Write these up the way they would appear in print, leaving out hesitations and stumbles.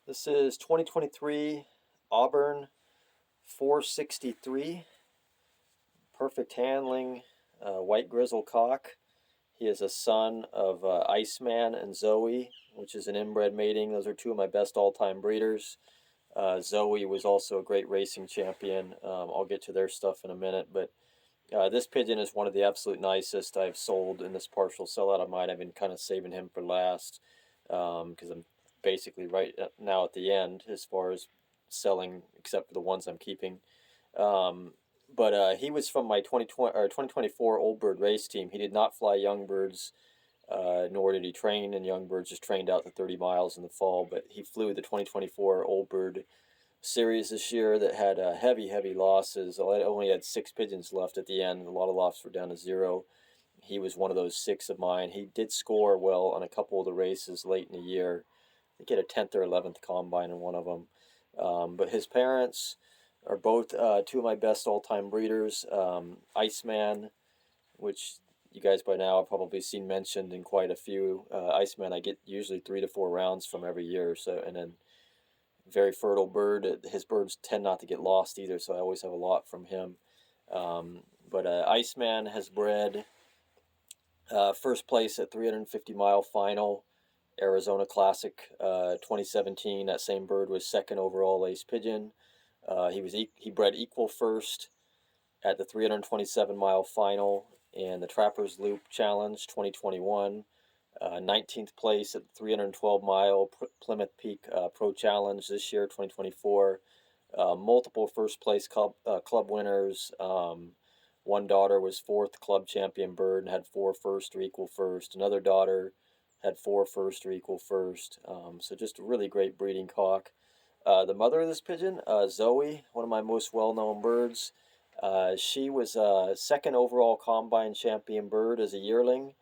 This is 2023 Auburn 463. Perfect handling, white grizzle cock. He is a son of Iceman and Zoe, which is an inbred mating. Those are two of my best all-time breeders. Zoe was also a great racing champion. I'll get to their stuff in a minute, but this pigeon is one of the absolute nicest I've sold in this partial sellout of mine. I've been kind of saving him for last because I'm basically right now at the end as far as selling, except for the ones I'm keeping. But he was from my 2024 Old Bird race team. He did not fly young birds, nor did he train in young birds, just trained out to 30 miles in the fall. But he flew the 2024 Old Bird series this year that had heavy losses. I only had 6 pigeons left at the end. A lot of lots were down to 0. He was one of those 6 of mine. He did score well on a couple of the races late in the year. I think he had a 10th or 11th combine in one of them. But his parents are both two of my best all-time breeders. Iceman, which you guys by now have probably seen mentioned in quite a few. Iceman, I get usually 3 to 4 rounds from every year. So, and then very fertile bird. His birds tend not to get lost either, so I always have a lot from him. But Iceman has bred first place at 350-mile final, Arizona Classic 2017. That same bird was second overall ace pigeon. He bred equal first at the 327-mile final and the Trappers Loop Challenge 2021. 19th place at the 312-mile Plymouth Peak Pro Challenge this year, 2024. Multiple first place club winners. One daughter was 4th club champion bird and had 4 first or equal first. Another daughter had 4 first or equal first. So just a really great breeding cock. The mother of this pigeon, Zoe, one of my most well-known birds. She was second overall combine champion bird as a yearling.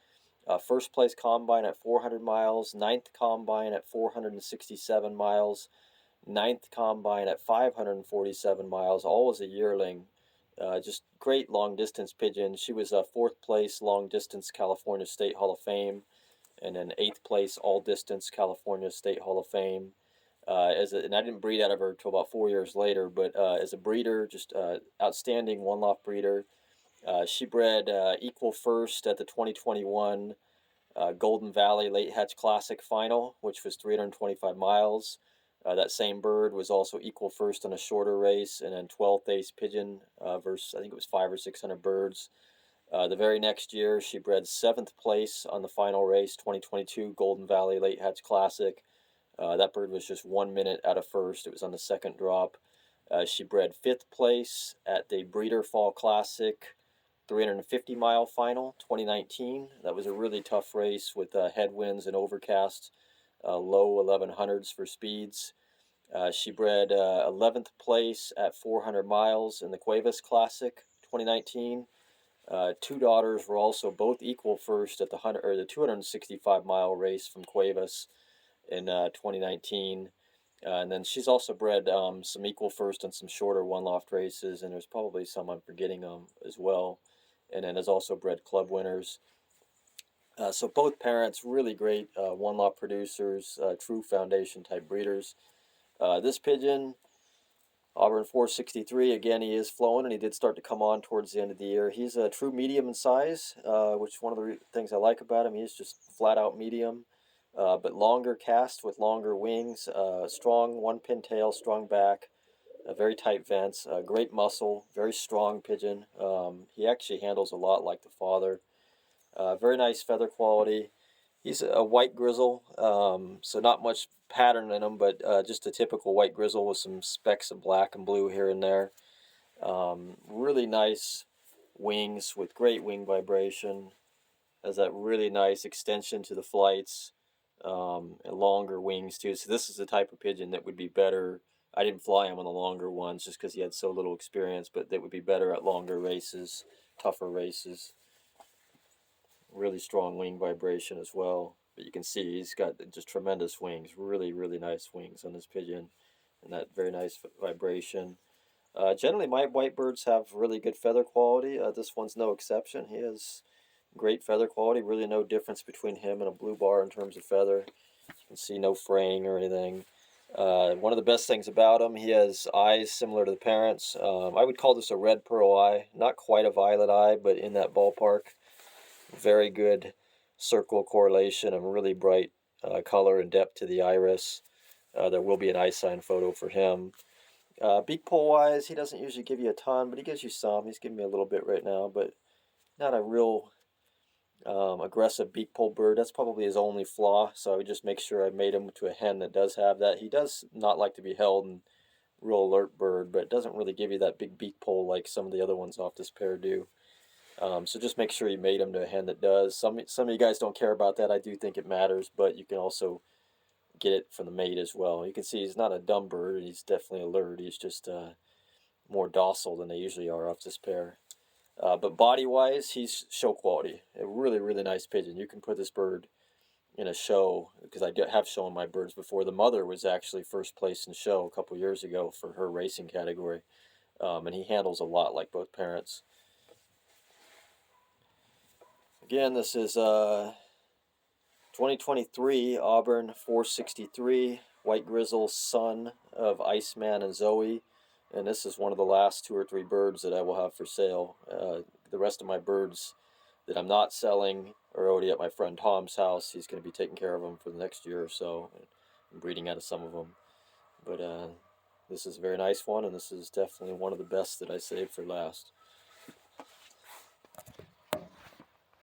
First place combine at 400 miles, 9th combine at 467 miles, 9th combine at 547 miles, all as a yearling. Just great long distance pigeon. She was 4th place long distance California State Hall of Fame, and then 8th place all distance California State Hall of Fame. And I didn't breed out of her until about 4 years later, but as a breeder, just outstanding one-loft breeder. She bred equal first at the 2021 Golden Valley Late Hatch Classic final, which was 325 miles. That same bird was also equal first in a shorter race, and then 12th ace pigeon versus I think it was 500 or 600 birds. The very next year, she bred 7th place on the final race, 2022 Golden Valley Late Hatch Classic. That bird was just 1 minute out of first. It was on the second drop. She bred 5th place at the Breeder Fall Classic 350-mile final 2019. That was a really tough race with headwinds and overcast, low 1100s for speeds. She bred 11th place at 400 miles in the Cuevas Classic 2019. 2 daughters were also both equal first at the 265-mile race from Cuevas in 2019. And then she's also bred some equal first and some shorter one-loft races, and there's probably some I'm forgetting as well. And then has also bred club winners. So both parents, really great one-loft producers, true foundation type breeders. This pigeon, Auburn 463, again, he is flowing, and he did start to come on towards the end of the year. He's a true medium in size, which is one of the things I like about him. He's just flat-out medium, but longer cast with longer wings, strong one-pin tail, strong back, very tight vents, great muscle, very strong pigeon. He actually handles a lot like the father. Very nice feather quality. He's a white grizzle, so not much pattern in him, but just a typical white grizzle with some specks of black and blue here and there. Really nice wings with great wing vibration. Has that really nice extension to the flights, and longer wings too. So this is the type of pigeon that would be better. I didn't fly him on the longer ones just because he had so little experience, but that would be better at longer races, tougher races. Really strong wing vibration as well. But you can see he's got just tremendous wings, really nice wings on this pigeon, and that very nice vibration. Generally, my white birds have really good feather quality. This one's no exception. He has great feather quality, really no difference between him and a blue bar in terms of feather. You can see no fraying or anything. One of the best things about him, he has eyes similar to the parents. I would call this a red pearl eye, not quite a violet eye, but in that ballpark. Very good circle correlation and really bright color and depth to the iris. There will be an eye sign photo for him. Beak pole wise, he doesn't usually give you a ton, but he gives you some. He's giving me a little bit right now, but not a real aggressive beak pole bird. That's probably his only flaw, so I would just make sure I made him to a hen that does have that. He does not like to be held, and real alert bird, but it doesn't really give you that big beak pole like some of the other ones off this pair do. So just make sure you mate him to a hen that does. Some of you guys don't care about that. I do think it matters, but you can also get it from the mate as well. You can see he's not a dumb bird. He's definitely alert. He's just more docile than they usually are off this pair. But body-wise, he's show quality. A really, really nice pigeon. You can put this bird in a show, because I have shown my birds before. The mother was actually first place in show a couple years ago for her racing category. And he handles a lot like both parents. Again, this is 2023 Auburn 463 White Grizzle, son of Iceman and Zoe. And this is one of the last 2 or 3 birds that I will have for sale. The rest of my birds that I'm not selling are already at my friend Tom's house. He's going to be taking care of them for the next year or so. I'm breeding out of some of them. But this is a very nice one, and this is definitely one of the best that I saved for last.